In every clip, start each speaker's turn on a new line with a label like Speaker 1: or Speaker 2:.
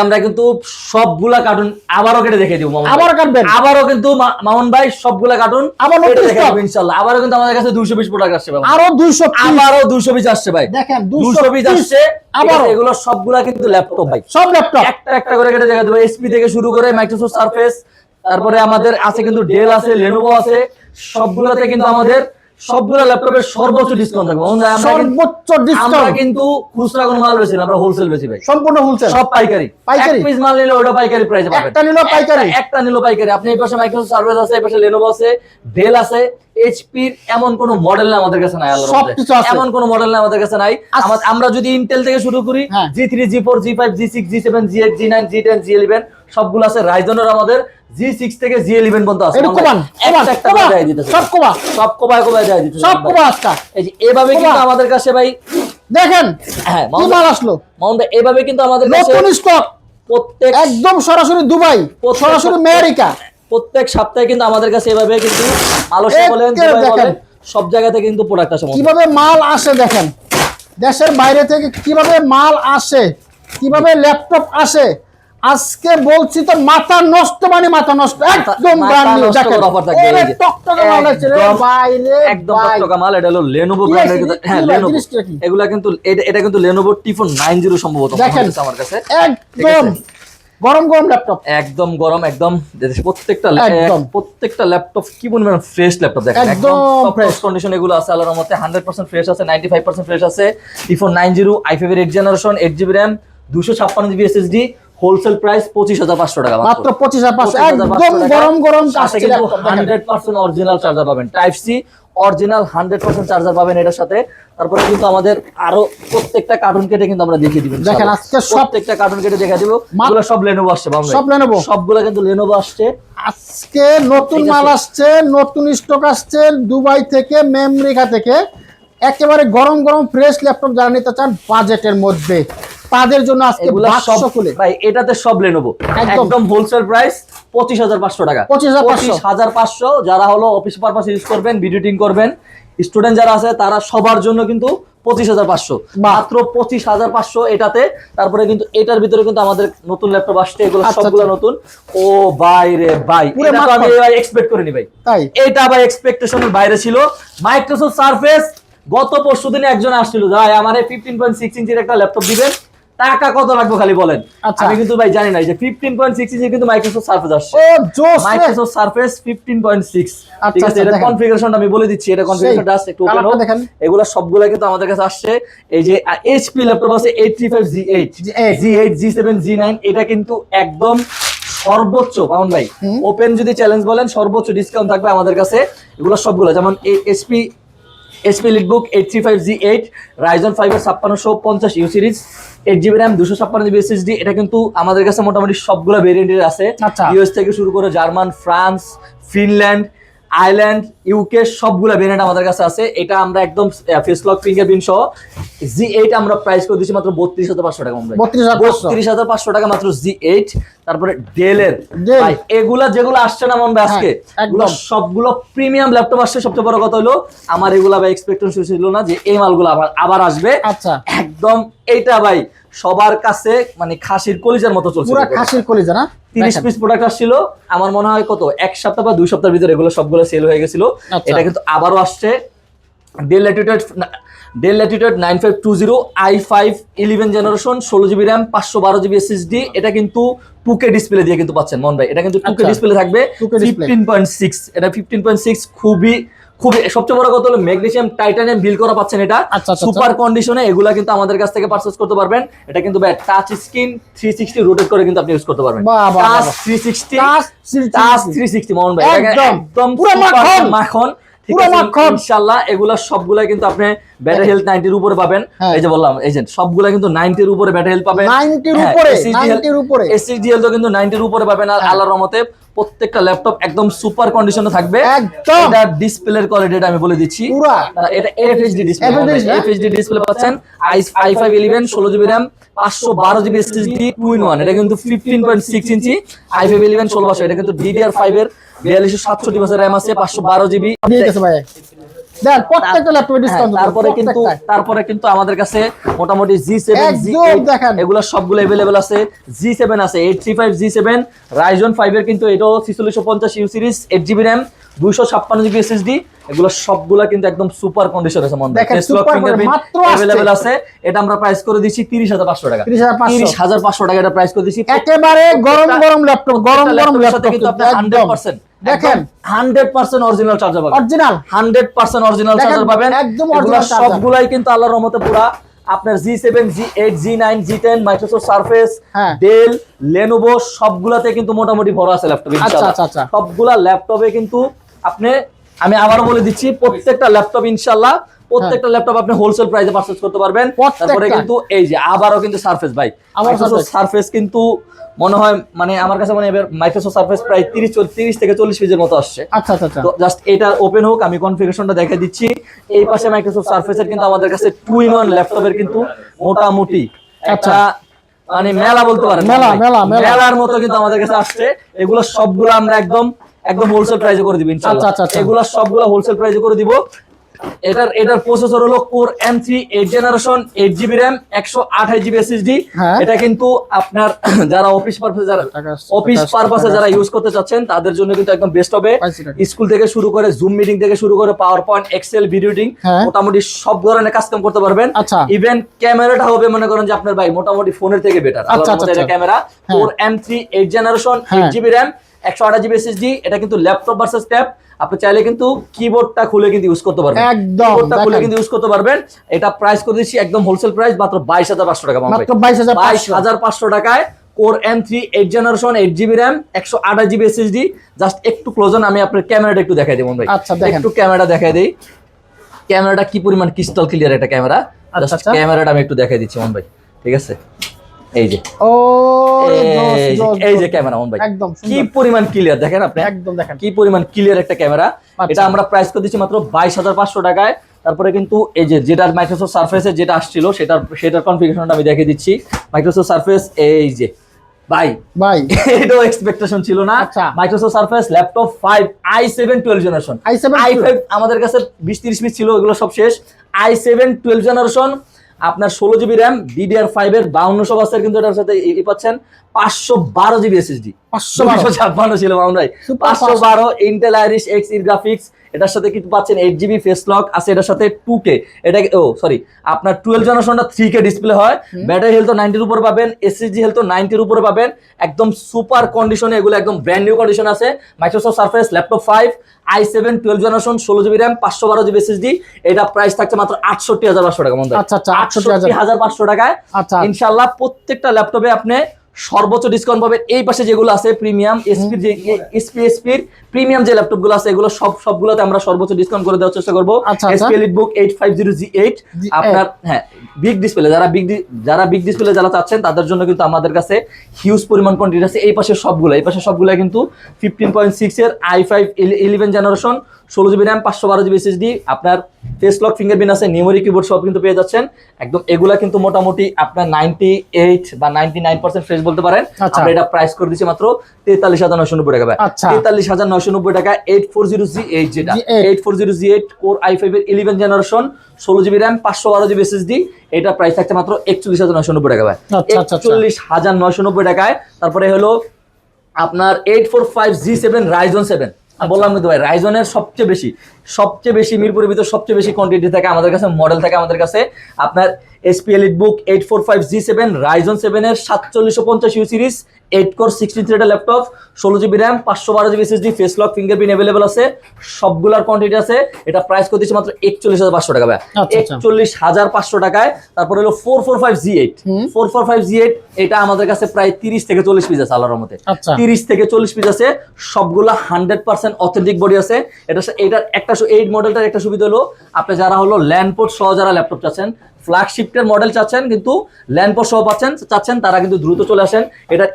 Speaker 1: আমরা কিন্তু সবগুলা কার্টুন আবারও কেটে দেখে দিব।
Speaker 2: আবারও কাটবেন?
Speaker 1: আবারও কিন্তু মামুন ভাই সবগুলা কার্টুন
Speaker 2: আবার
Speaker 1: কেটে দেখে দিব ইনশাআল্লাহ। আবারও কিন্তু আমাদের কাছে 200 পিস প্রোডাক্ট আসছে ভাই,
Speaker 2: আরো 200 পিস,
Speaker 1: আবারও 200 পিস আসছে ভাই।
Speaker 2: দেখেন
Speaker 1: 200 পিস আসছে
Speaker 2: আবার।
Speaker 1: এগুলো সবগুলা কিন্তু ল্যাপটপ ভাই,
Speaker 2: সব ল্যাপটপ
Speaker 1: একটা একটা করে কেটে দেখে দেব। এসপি থেকে শুরু করে মাইক্রোসফট সারফেস, তারপরে আমাদের আছে কিন্তু ডেল আছে, লেনোভো আছে, সবগুলাতে কিন্তু আমাদের সবগুলা ল্যাপটপের সর্বোচ্চ ডিসকাউন্ট থাকবে।
Speaker 2: সর্বোচ্চ
Speaker 1: আমরা
Speaker 2: ডিসকাউন্ট।
Speaker 1: কিন্তু খুচরা কোনো মাল বেচি না, আমরা হোলসেল বেচি ভাই,
Speaker 2: সম্পূর্ণ হোলসেল,
Speaker 1: সব পাইকারি।
Speaker 2: পাইকারি।
Speaker 1: এক পিস মাল নিলে ওটা পাইকারি প্রাইসে পাবেন,
Speaker 2: একটা নিলো পাইকারি,
Speaker 1: একটা নিলো পাইকারি। আপনি এই পাশে মাইক্রোসফট সার্ভিস আছে, এই পাশে লেনোভো আছে, ডেল আছে, এইচপি এর এমন কোন মডেল না আমাদের কাছে নাই, আল্লাহর রহমতে
Speaker 2: সবকিছু আছে।
Speaker 1: এমন কোন মডেল না আমাদের কাছে নাই। আমরা যদি ইন্টেল থেকে শুরু করি,
Speaker 2: হ্যাঁ।
Speaker 1: G3 G4 G5 G6 G7 G8 G9 G10 G11 সবগুলো আছে। রাইজনের আমাদের G6 থেকে G11 পর্যন্ত আছে।
Speaker 2: এটা কোবান
Speaker 1: একটা একটা করে দেয় দিতেছে,
Speaker 2: সব কোবা,
Speaker 1: সব কোবায় কোবায় দেয় দিতেছে,
Speaker 2: সব কোবা আজকা।
Speaker 1: এই যে এভাবে কিন্তু আমাদের কাছে ভাই
Speaker 2: দেখেন
Speaker 1: হ্যাঁ
Speaker 2: কি মাল আসলো,
Speaker 1: মাউন্ট ভাই এভাবে কিন্তু আমাদের কাছে
Speaker 2: নতুন স্টক,
Speaker 1: প্রত্যেক
Speaker 2: একদম সরাসরি দুবাই, সরাসরি আমেরিকা।
Speaker 1: প্রত্যেক সপ্তাহে কিন্তু আমাদের কাছে এভাবে কিন্তু মালয়েশিয়া বলেন, দুবাই বলেন, সব জায়গাতে কিন্তু প্রোডাক্ট আসে।
Speaker 2: কিভাবে মাল আসে দেখেন, দেশের বাইরে থেকে কিভাবে মাল আসে, কিভাবে ল্যাপটপ আসে। আজকে বলছি তো মাথা নষ্ট, মানে মাথা নষ্ট, একদম ব্র্যান্ড নিউ। দেখেন
Speaker 1: অফার থাকবে, এই যে
Speaker 2: টকটকে মাল আছে রে ভাই রে,
Speaker 1: একদম টকটকা মাল। এটা হলো লেনোভো ব্র্যান্ডের কিন্তু, হ্যাঁ লেনোভো, এগুলা কিন্তু এটা কিন্তু লেনোভো টিফোন 90 সম্ভবত আমার কাছে।
Speaker 2: একদম গরম গরম ল্যাপটপ,
Speaker 1: একদম গরম, একদম প্রত্যেকটা ল্যাপটপ কি বলবেন, ফ্রেশ ল্যাপটপ দেখেন,
Speaker 2: একদম
Speaker 1: ফ্রেশ কন্ডিশন এগুলো আছে আল্লাহর রহমতে। 100% ফ্রেশ আছে, 95% ফ্রেশ আছে। টিফোন 90 i5 এর 8 generation, 8GB RAM, 256GB SSD, wholesale price 25,500 টাকা,
Speaker 2: মাত্র 25,500। একদম গরম গরম কাছে ল্যাপটপ,
Speaker 1: 100% অরিজিনাল চার্জার পাবেন, টাইপ সি অরিজিনাল 100% চার্জার পাবেন এটার সাথে। তারপরে কিন্তু আমাদের আরো প্রত্যেকটা কার্টুন কেটে কিন্তু আমরা দেখিয়ে দিব।
Speaker 2: দেখেন আজকে
Speaker 1: প্রত্যেকটা কার্টুন কেটে দেখা দিব। এগুলো সব লেনোভো আসছে,
Speaker 2: সব লেনোভো,
Speaker 1: সবগুলো কিন্তু লেনোভো আসছে।
Speaker 2: আজকে নতুন মাল আসছে, নতুন স্টক আসছে দুবাই থেকে, আমেরিকা থেকে। একেবারে গরম গরম ফ্রেশ ল্যাপটপ যারা নিতে চান বাজেটের মধ্যে, তাদের জন্য আজকে বাক্স খুলে
Speaker 1: ভাই এটাতে সব লেনোভো একদম হোলসেল প্রাইস 25,500 টাকা, 25,500। যারা হলো অফিস পারপাস ইউজ করবেন, ভিডিও এডিটিং করবেন, স্টুডেন্ট যারা আছে তারা সবার জন্য কিন্তু 25,500, মাত্র 25,500 এটাতে। তারপরে কিন্তু এটার ভিতরে কিন্তু আমাদের নতুন ল্যাপটপ আসছে, এগুলো সবগুলো নতুন। ও ভাই রে ভাই, এটা তো আমি এক্সপেক্ট করিনি ভাই, এটা ভাই এক্সপেকটেশনের বাইরে ছিল। মাইক্রোসফট সারফেস গত পরশুদিনে একজন আসছিল, ভাই আমারে 15.6 ইঞ্চির একটা ল্যাপটপ দিবেন, টাকা কত লাগবে খালি বলেন। আমি কিন্তু ভাই জানি না যে 15.6 ইঞ্চি কিন্তু মাইক্রোসফট সারফেস আসছে, মাইক্রোসফট সারফেস 15.6। ঠিক আছে, এটা কনফিগারেশনটা আমি বলে দিচ্ছি, এটা কনফিগারেশনটা আছে একটু ওপেন হোক। এগুলা সবগুলা কিন্তু আমাদের কাছে আসছে। এই যে এইচপি ল্যাপটপ আছে 835 G8 G8 G7 G9, এটা কিন্তু একদম সর্বোচ্চ পাউন্ড ভাই, ওপেন যদি চ্যালেঞ্জ বলেন সর্বোচ্চ ডিসকাউন্ট থাকবে আমাদের কাছে। এগুলো সবগুলো যেমন এইচপি লিটবুক 835 G8 Ryzen 5 এর 5650U series, 8GB RAM, 256GB SSD, এটা কিন্তু আমাদের কাছে মোটামুটি সবগুলো ভেরিয়েন্টের আছে। ইউএস থেকে শুরু করে German, France, Finland, Ireland, UK সবগুলো ভেরিয়েন্ট আমাদের কাছে আছে। এটা আমরা একদম ফেস লক ফিঙ্গারপ্রিন্ট সহ G8 আমরা প্রাইস করে দিচ্ছি মাত্র 32,500 টাকা, 32,500 টাকা মাত্র G8। তারপরে ডেলের ভাই এগুলা যেগুলো আসছে না মন ভাই আজকে, এগুলো সবগুলো প্রিমিয়াম ল্যাপটপ আসছে। সবচেয়ে বড় কথা হলো আমার এগুলা ভাই এক্সপেকটেশন ছিল না যে এই মালগুলো আবার আসবে। আচ্ছা একদম এইটা ভাই সবার কাছে মানে খাসির কলিজার মতো চলছে, পুরো খাসির কলিজা না। 30 পিস প্রোডাক্ট আসছিল, আমার মনে হয় কত 1 সপ্তাহ বা 2 সপ্তাহের ভিতরে এগুলো সবগুলো সেল হয়ে গেছিল। এটা কিন্তু আবারও আসছে। Del Latitude 9520 i5 11 generation, 16GB RAM, 512GB SSD, এটা কিন্তু 2K ডিসপ্লে দিয়ে কিন্তু পাচ্ছেন মন ভাই। এটা কিন্তু 2K ডিসপ্লে থাকবে 15.6, এটা 15.6 খুবই সবচেয়ে বড় কথা হলো ম্যাগনেসিয়াম টাইটানিয়াম বিল করা পাচ্ছেন, এটা সুপার কন্ডিশনে। এগুলা কিন্তু আমাদের কাছ থেকে পারচেজ করতে পারবেন। এটা কিন্তু ভাই টাচ স্ক্রিন 360 রোটেট করে কিন্তু আপনি ইউজ করতে পারবেন, টাচ 360 মন ভাই, একদম পুরো মাখন। ঠিক আছে ইনশাআল্লাহ এগুলা সবগুলা কিন্তু আপনি ব্যাটারি হেলথ 90 এর উপরে পাবেন। এই যে বললাম এজেন্ট সবগুলা কিন্তু 90 এর উপরে ব্যাটারি হেলথ পাবেন, 90 এর উপরে, 90 এর উপরে এসএসডি হেলথ কিন্তু 90 এর উপরে পাবেন। আর আল্লাহর রহমতে প্রত্যেকটা ল্যাপটপ একদম সুপার কন্ডিশনে থাকবে। এটা ডিসপ্লের কোয়ালিটিটা আমি বলে দিচ্ছি, এটা এফএইচডি ডিসপ্লে, এফএইচডি ডিসপ্লে পাচ্ছেন। i5 11 16GB RAM, 512GB SSD 2-in-1, এটা কিন্তু 15.6 ইঞ্চি i5 11 16 এটা কিন্তু DDR5 এর 4267 RAM আছে, 512GB।
Speaker 2: দেন প্রত্যেকটা ল্যাপটপে ডিসকাউন্ট।
Speaker 1: তারপরে কিন্তু আমাদের কাছে মোটামুটি G7
Speaker 2: একদম দেখেন
Speaker 1: এগুলো সবগুলো अवेलेबल আছে। G7 আছে 835 G7 Ryzen 5 এর কিন্তু এটাও 4650 U series 8GB RAM 256GB SSD এগুলো সবগুলা কিন্তু একদম সুপার কন্ডিশন আছে। মন
Speaker 2: দেখেন সুপার মাত্র
Speaker 1: अवेलेबल আছে। এটা আমরা প্রাইস করে দিচ্ছি 30500 টাকা। 30500 টাকা এটা প্রাইস করে দিচ্ছি।
Speaker 2: একেবারে গরম গরম ল্যাপটপ, গরম গরম ল্যাপটপ
Speaker 1: কিন্তু আপনি 100%
Speaker 2: দেখেন
Speaker 1: 100% অরিজিনাল চার্জার পাবেন।
Speaker 2: অরিজিনাল
Speaker 1: 100% অরিজিনাল চার্জার পাবেন।
Speaker 2: একদম অরিজিনাল চার্জার
Speaker 1: সবগুলাই কিন্তু আল্লাহর রহমতে পুরা আপনার G7 G8 G9 G10 Microsoft Surface Dell Lenovo সবগুলাতে কিন্তু মোটামুটি ভরা আছে ল্যাপটপ ইনশাআল্লাহ। সবগুলা ল্যাপটপে কিন্তু আপনি আমি আবারো বলে দিচ্ছি প্রত্যেকটা ল্যাপটপ ইনশাআল্লাহ প্রত্যেকটা ল্যাপটপ আপনি হোলসেল প্রাইসে পারচেজ করতে পারবেন। তারপরে কিন্তু এই যে আবারো কিন্তু সারফেস ভাই মাইক্রোসফট সারফেস কিন্তু মনে হয় মানে আমার কাছে মনে হয় মাইক্রোসফট সারফেস প্রায় 30 থেকে 40 পিসের মতো আসছে।
Speaker 2: আচ্ছা আচ্ছা
Speaker 1: তো জাস্ট এটা ওপেন হোক আমি কনফিগারেশনটা দেখাই দিচ্ছি। এই পাশে মাইক্রোসফট সারফেসের কিন্তু আমাদের কাছে 2-in-1 ল্যাপটপের কিন্তু মোটামুটি একটা মানে মেলা বলতে পারেন মেলার মতো কিন্তু আমাদের কাছে আসছে। এগুলো সবগুলো আমরা একদম হোলসেল প্রাইসে করে দিব ইনশাআল্লাহ। এগুলো সবগুলো হোলসেল প্রাইসে করে দিব। এটার প্রসেসর হলো core M3 8 generation 8GB RAM 128GB SSD। এটা কিন্তু আপনার যারা অফিস পারপাসে যারা ইউজ করতে চাচ্ছেন তাদের জন্য কিন্তু একদম বেস্ট হবে। স্কুল থেকে শুরু করে জুম মিটিং থেকে শুরু করে PowerPoint Excel video editing মোটামুটি সব ধরনের কাজ কাম করতে পারবেন। ইভেন ক্যামেরাটা হবে মনে করেন যে আপনার ভাই মোটামুটি ফোনের থেকে বেটার। এটা camera core M3 8 generation 8GB RAM 128GB SSD। এটা কিন্তু ল্যাপটপ ভার্সেস ট্যাব আপনি চাইলে কিন্তু কিবোর্ডটা খুলে কিন্তু ইউজ করতে পারবেন। কিবোর্ডটা খুলে কিন্তু ইউজ করতে পারবেন। এটা প্রাইস করে দিচ্ছি একদম হোলসেল প্রাইস মাত্র 22500 টাকা।
Speaker 2: মাত্র 22500
Speaker 1: টাকায় core M3 8 generation 8GB RAM 128GB SSD। Just একটু ক্লোজন আমি আপনার ক্যামেরাটা একটু দেখাই দেব ভাই। একটু ক্যামেরাটা দেখাই দেই। ক্যামেরাটা কি পরিমাণ ক্রিস্টাল ক্লিয়ার একটা ক্যামেরা। জাস্ট ক্যামেরাটা আমি একটু দেখাই দিচ্ছি মন ভাই। ঠিক আছে এই যে এই যে ক্যামেরা মন ভাই কি পরিমাণ ক্লিয়ার দেখেন আপনি একদম দেখেন কি পরিমাণ ক্লিয়ার একটা ক্যামেরা। এটা আমরা প্রাইস করে দিচ্ছি মাত্র 22500 টাকায়। তারপরে কিন্তু এই যে যেটা মাইক্রোসফট সারফেসে যেটা আসছিল সেটার কনফিগারেশনটা আমি দেখিয়ে দিচ্ছি। মাইক্রোসফট সারফেস এই যে ভাই এটাও এক্সপেকটেশন ছিল না। Microsoft surface laptop 5 i7 12 generation i5 আমাদের কাছে 20-30 পিস ছিল ওগুলো সব শেষ। i7 12 জেনারেশন আপনার 16GB RAM DDR5 এর 5200 বাসের কিন্তু এটার সাথে পাচ্ছেন 512GB SSD 556 ছিল আমরা 512 ইন্টেল আইরিশ Xe গ্রাফিক্স। এটার সাথে কিন্তু পাচ্ছেন 8GB ফেস লক আছে এটার সাথে 2K এটা সরি আপনার 12 জেনারেশনটা 3K ডিসপ্লে হয়। ব্যাটারি হেলথ 90 এর উপরে পাবেন SSD হেলথ 90 এর উপরে পাবেন। একদম সুপার কন্ডিশনে এগুলো একদম ব্র্যান্ড নিউ কন্ডিশন আছে। Microsoft surface laptop 5 i7 12 generation 16GB RAM 512GB SSD। এটা প্রাইস থাকছে মাত্র 68500 টাকা মন।
Speaker 2: আচ্ছা
Speaker 1: 68500 টাকায় ইনশাআল্লাহ প্রত্যেকটা ল্যাপটপে আপনি সর্বোচ্চ ডিসকাউন্ট পাবেন। এই পাশে যেগুলো আছে প্রিমিয়াম এসপির প্রিমিয়াম যে ল্যাপটপগুলো আছে এগুলো সবগুলোতে আমরা সর্বোচ্চ ডিসকাউন্ট করে দেওয়ার চেষ্টা করব। এসপি এলিটবুক 850G8 আপনার বিগ ডিসপ্লে যারা বিগ ডিসপ্লে যারা চাচ্ছেন তাদের জন্য কিন্তু আমাদের কাছে হিউজ পরিমাণ কোয়ান্টিটি আছে। এই পাশে সবগুলো কিন্তু 15.6 এর i5 11 generation 16GB RAM 512GB SSD আপনার ফেস লক ফিঙ্গারপ্রিন্ট আছে নিউমেরিক কিবোর্ড সব কিন্তু পেয়ে যাচ্ছেন। একদম এগুলা কিন্তু মোটামুটি আপনার 98 বা 99% ফ্রেশ বলতে পারেন। আমরা এটা প্রাইস করে দিচ্ছি মাত্র 43990 টাকা ভাই। 43990 টাকা 840G8 যেটা 840G8 কোর i5 এর 11 generation 16GB RAM 512GB SSD। এটা প্রাইস থাকছে মাত্র 41990 টাকা ভাই। 41990 টাকায়। তারপরে হলো আপনার 845G7 Ryzen 7 বললাম কিন্তু ভাই রাইজনের সবচেয়ে বেশি মিরপুরের ভিতর সবচেয়ে বেশি কোয়ান্টিটি থাকে আমাদের কাছে মডেল থাকে আমাদের কাছে আপনার এসপি এলিটবুক 845G7 Ryzen 7 এর 4750U সিরিজ 8 কোর 63 থ্রেডের laptop 16GB RAM 512GB SSD face lock fingerprint available আছে সবগুলোর কোয়ান্টিটি আছে। এটা প্রাইস করে দিচ্ছি মাত্র 41500 টাকা ভাই। 41500 টাকায়। তারপর হলো 445G8 এটা আমাদের কাছে প্রায় 30 থেকে 40 পিস আছে আল্লাহর রহমতে 30 থেকে 40 পিস আছে। সবগুলা 100% অথেন্টিক বডি আছে। এটার একটা এই মডেলটার একটা সুবিধা হলো আপনি যারা হলো ল্যান্ড পোর্ট সহ যারা ল্যাপটপ চাচ্ছেন ফ্ল্যাগশিপের মডেল চাচ্ছেন কিন্তু ল্যান্ড পোর্ট সহ চাচ্ছেন তারা কিন্তু দ্রুত চলে আসেন। এটার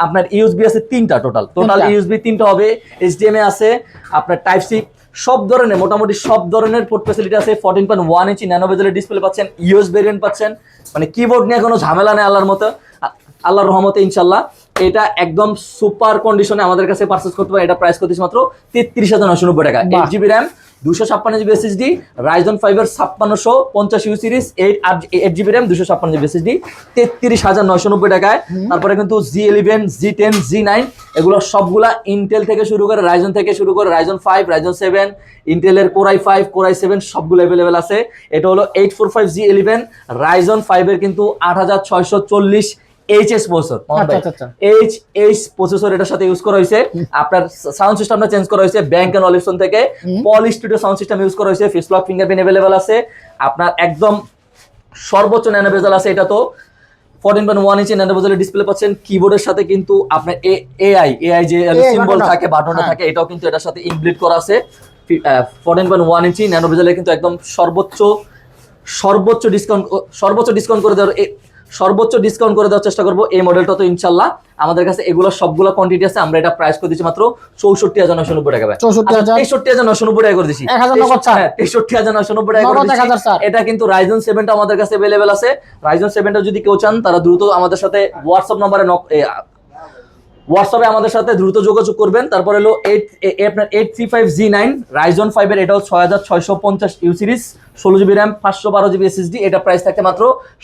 Speaker 1: আপনার ইউএসবি আছে 3টা টোটাল ইউএসবি 3টা হবে। HDMI আছে আপনার টাইপ সি সব ধরনের মোটামুটি সব ধরনের পোর্ট ফ্যাসিলিটি আছে। 14.1 ইঞ্চি ন্যানো বেজেলের ডিসপ্লে পাচ্ছেন ইউএস ভেরিয়েন্ট পাচ্ছেন। মানে কিবোর্ড নিয়ে কোনো ঝামেলা নেই আল্লাহর রহমতে ইনশাল্লাহ। এটা একদম সুপার কন্ডিশনে আমাদের কাছে পারচেজ করতে পারে। এটা প্রাইস করতেছি মাত্র 33990 টাকা। 8GB RAM 256 GB SSD, Ryzen 5 এর 5650 you series 8 GB RAM 256 GB SSD 33990 টাকায়। তারপরে কিন্তু Z11 Z10 Z9 এগুলো সবগুলা ইন্টেল থেকে শুরু করে Ryzen থেকে শুরু করে Ryzen 5 Ryzen 7 ইন্টেলের Core i5 Core i7 সবগুলো अवेलेबल আছে। এটা হলো 845G11 Ryzen 5 এর কিন্তু 8640 এইচএস প্রসেসর, এইচ প্রসেসর এটার সাথে ইউজ করা হয়েছে। আপনার সাউন্ড সিস্টেমটা চেঞ্জ করা হয়েছে ব্যাংক এন্ড অলিভসন থেকে, পল স্টুডিও সাউন্ড সিস্টেম ইউজ করা হয়েছে, ফেস লক ফিঙ্গারপ্রিন্ট अवेलेबल আছে। আপনার একদম সর্বোচ্চ ন্যানো বেজেল আছে। এটা তো 14.1 ইঞ্চি ন্যানো বেজেলের ডিসপ্লে পাচ্ছেন। কিবোর্ডের সাথে কিন্তু আপনার এআই যে সিম্বল থাকে, বাটনটা থাকে, এটাও কিন্তু এটার সাথে ইনবিল্ট করা আছে। 14.1 ইঞ্চি ন্যানো বেজেলের কিন্তু একদম সর্বোচ্চ ডিসকাউন্ট করে দেওয়ার চেষ্টা করবো এই মডেলটা। তো ইনশাল্লাহ আমাদের কাছে এগুলো সবগুলো কোয়ান্টিটি আছে। আমরা এটা প্রাইস করে দিচ্ছি মাত্র 64,990 টাকা, 63,990 টাকা করে দিচ্ছি, 63,990 টাকা করে দিচ্ছি। এটা কিন্তু Ryzen 7 টা আমাদের কাছে अवेलेबल আছে। Ryzen 7 টা যদি কেউ চান তারা দ্রুত আমাদের সাথে হোয়াটসঅ্যাপে আমাদের সাথে দ্রুত যোগাযোগ করবেন। তারপর হলো আপনার 835G9 Ryzen 5 এর, এটাও 6650 you series 16 GB RAM 512 GB SSD. এটা প্রাইস থাকে মাত্র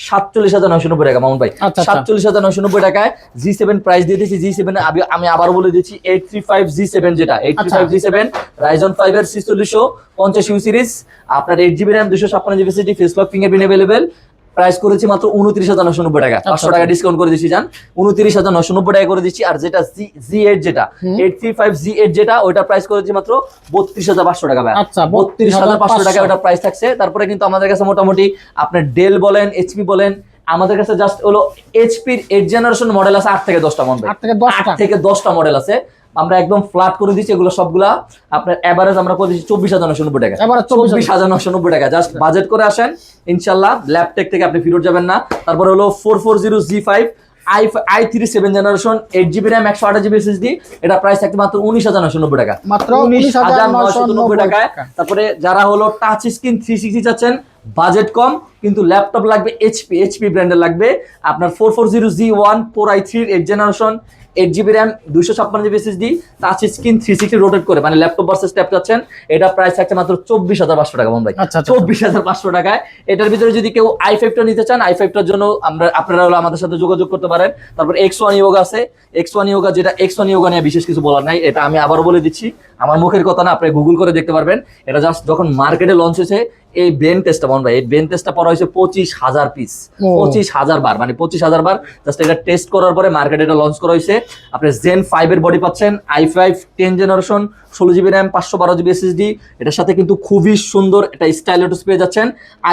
Speaker 1: 47,990 টাকা মামুন ভাই, 47,990 টাকায়। G7 প্রাইস দিয়ে দিয়েছি। G7 আমি আবার বলে দিচ্ছি 835G7 যেটা 835G7 Ryzen 5 এর 4650 ইউ সিরিজ, আপনার 8 GB RAM 256 GB SSD, face lock fingerprint available. Price করেছি মাত্র 29,990 টাকা, 500 টাকা ডিসকাউন্ট করে দিচ্ছি, জান 29,990 টাকা করে দিচ্ছি। আর যেটা Z8 যেটা 835Z8 যেটা ওইটা প্রাইস করে দিচ্ছি মাত্র 32,500 টাকা ভাই, 32,500 টাকা ওটা প্রাইস থাকছে। তারপরে কিন্তু আমাদের কাছে মোটামুটি আপনার ডেল বলেন এইচপি বলেন, আমাদের কাছে জাস্ট হলো এইচপির 8 জেনারেশন মডেল আছে 8 থেকে 10টা মডেল, 8 থেকে 10টা মডেল আছে। আমরা একদম ফ্ল্যাট করে দিচ্ছি এগুলো সবগুলা। আপনার এভারেজ আমরা করে দিচ্ছি 24,990 টাকা, 24,990 টাকা। জাস্ট বাজেট করে আসেন ইনশাল্লাহ, ল্যাপটেক থেকে আপনি ফিরত যাবেন না। তারপর হলো 440G5 i3 7 generation 8 GB RAM 128 GB SSD, এটা প্রাইস থাকতে মাত্র 19,990 টাকা, মাত্র 19,990 টাকায়। তারপরে যারা হলো টাচ স্ক্রিন 360 চাচ্ছেন, বাজেট কম কিন্তু ল্যাপটপ লাগবে এইচপি ব্র্যান্ডের লাগবে, আপনার 440G1 Core i3 8 generation 8 GB RAM 256 GB SSD, touch screen 360 rotate করে, মানে ল্যাপটপ ভার্সেস ট্যাব চাচ্ছেন, এটা প্রাইস থাকছে মাত্র 24,500 টাকা মন ভাই, 24,500 টাকায়। এটার ভিতরে যদি কেউ i5 টা নিতে চান, i5 টার জন্য আপনারা হলো আমাদের সাথে যোগাযোগ করতে পারেন। তারপর X1 Yoga আছে, X1 Yoga যেটা X1 Yoga নিয়ে বিশেষ কিছু বলার নাই, এটা আমি আবারও বলে দিচ্ছি, আমার মুখের কথা না, আপনি গুগল করে দেখতে পারবেন। এটা জাস্ট যখন মার্কেটে লঞ্চ হয়েছে এই বেন টেস্টটা মন ভাই, এই বেন টেস্টটা পড়া হয়েছে 25,000 পিস, 25,000 বার, মানে 25,000 বার জাস্ট এটা টেস্ট করার পরে মার্কেটে এটা লঞ্চ করা হয়েছে। আপনি Zen 5 এর বডি পাচ্ছেন, i5 10 generation 16 GB RAM 512 GB SSD, এটার সাথে কিন্তু খুবই সুন্দর একটা স্টাইলেটস পেয়ে যাচ্ছেন।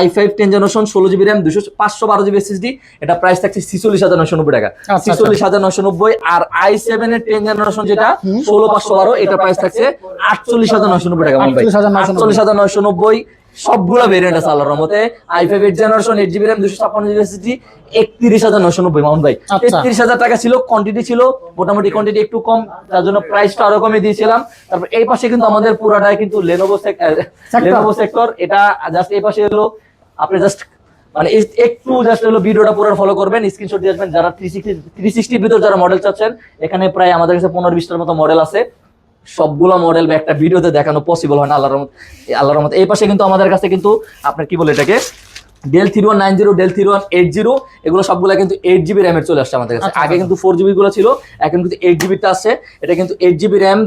Speaker 1: i5 10 generation 16 GB RAM 512 GB SSD, এটা প্রাইস থাকছে 46,990 টাকা, 46,990। আর i7 এর 10 জেনারেশন যেটা 16512, এটা প্রাইস থাকছে 48,990 টাকা মন ভাই, 48,990। সবগুলা ভেরিয়েন্ট আছে আল্লাহর রহমতে। i5 8 generation 8 GB RAM 256 GB SSD 31,990 Mount ভাই, 33,000 টাকা ছিল, কোয়ান্টিটি ছিল মোটামুটি, কোয়ান্টিটি একটু কম, তার জন্য প্রাইসটা আরো কমে দিয়েছিলাম। তারপর এই পাশে কিন্তু আমাদের পুরাটাই কিন্তু লেনোভো সেক্টর, এটা জাস্ট এই পাশে হলো আপনি জাস্ট মানে একটু জাস্ট হলো ভিডিওটা পুরো ফলো করবেন, স্ক্রিনশট দিয়ে আসবেন। যারা 360 ভিতর যারা মডেল চাচ্ছেন, এখানে প্রায় আমাদের কাছে 15-20টার মতো মডেল আছে। সবগুলো মডেল বা একটা ভিডিওতে দেখানো পসিবল হয় না আল্লাহর রহমতে। এই পাশে কিন্তু আমাদের কাছে কিন্তু আপনার কি বলে এটাকে ডেল 3190 ডেল 3180 এগুলো সবগুলো কিন্তু 8 জিবি RAM এর চলে আসছে আমাদের কাছে। আগে কিন্তু 4 জিবি গুলো ছিল, এখন কিন্তু 8 জিবি টা আছে। এটা কিন্তু 8 জিবি RAM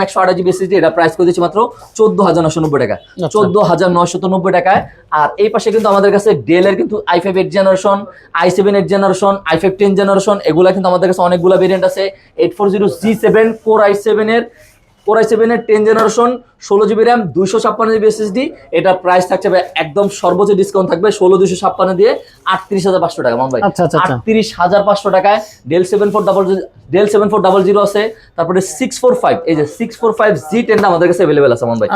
Speaker 1: 128 জিবি এসএসডি, এটা প্রাইস করে দিচ্ছি মাত্র 14,990 টাকা, 14,990 টাকায়। আর এই পাশে কিন্তু আমাদের কাছে ডেল এর কিন্তু i5 8 generation, i7 8 generation, i5 10 generation, এগুলা কিন্তু আমাদের কাছে অনেকগুলো ভেরিয়েন্ট আছে। 840G7 Core i7 এর 10 generation 16 GB RAM 256 GB SSD, এটা প্রাইস থাকছে একদম সর্বোচ্চ ডিসকাউন্ট থাকবে 16,256 দিয়ে 38,500 টাকা মাম ভাই, 38,500 টাকায়। ডেল 7400 আছে। তারপরে 645, এই যে 645G10 আমাদের কাছে अवेलेबल আছে মাম ভাই,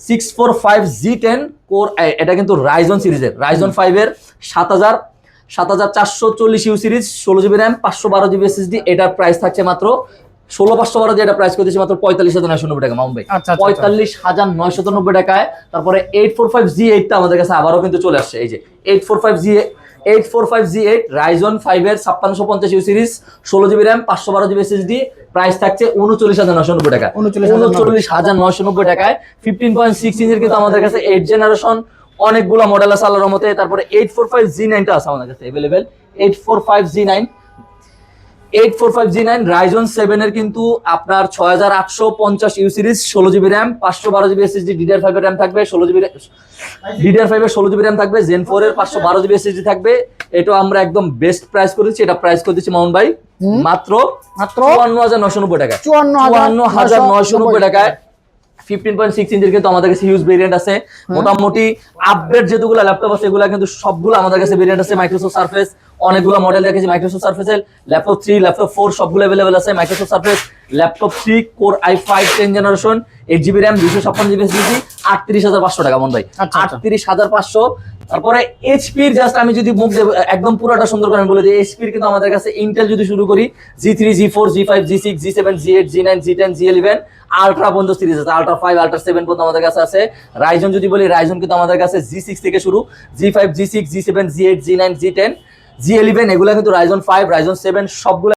Speaker 1: 645G10 কোর, এটা কিন্তু Ryzen সিরিজের, Ryzen 5 এর 7440 you series 16 GB RAM 512 GB SSD, এটার প্রাইস থাকছে মাত্র 16,512 দিয়ে এটা প্রাইস করে দিয়েছি মাত্র 45,990 টাকা মামুন ভাই, 45,990 টাকায়। তারপরে 845G8 টা আমাদের কাছে আবারও কিন্তু চলে আসছে, এই যে 8405G8 Ryzen 5 এর 5650U series 16GB RAM 512GB SSD, price থাকছে 39,990 টাকা। 39,990 টাকায় 15.6 ইঞ্চের কিন্তু আমাদের কাছে 8 জেনারেশন অনেকগুলো মডেল আছে আল্লাহর রহমতে। তারপরে 845G9 টা আছে আমাদের কাছে अवेलेबल। 845G9 Ryzen 7 এর কিন্তু আপনার 6850U series 16GB RAM 512GB SSD, DDR5 এর RAM থাকবে 16GB DDR5 এর 16GB RAM থাকবে, Zen 4 এর 512GB SSD থাকবে। এটা আমরা একদম বেস্ট প্রাইস করেছি, এটা প্রাইস করে দিচ্ছি মামুন ভাই মাত্র 54,990 টাকা। 54,990 টাকায় 15.6 ইঞ্চের কিন্তু আমাদের কাছে হিউজ ভেরিয়েন্ট আছে। মোটামুটি আপডেট যেগুলো ল্যাপটপ আছে এগুলো কিন্তু সবগুলো আমাদের কাছে ভেরিয়েন্ট আছে। মাইক্রোসফট সারফেস অনেকগুলো মডেল দেখেছি, মাইক্রোসফট সারফেসের ল্যাপটপ 3 ল্যাপটপ 4 সবগুলো अवेलेबल আছে। Microsoft surface laptop 3 core i5 10 generation 8GB RAM 256GB SSD 38,500 টাকা মন ভাই। 38,500। তারপরে এইচপির জাস্ট আমি যদি মুখ একদম পুরোটা সুন্দর করে বলে দিই, এইচপির কিন্তু আমাদের কাছে ইন্টেল যদি শুরু করি G3 G4 G5 G6 G7 G8 G9 G10 G11 ultra পর্যন্ত সিরিজ আছে, আলট্রা 5 আলট্রা 7 পর্যন্ত আমাদের কাছে আছে। রাইজন যদি বলি, রাইজন কিন্তু আমাদের কাছে G6 থেকে শুরু, G5 G6 G7 G8 G9 G10 G11 এগুলা কিন্তু রাইজন 5 রাইজন 7 সবগুলো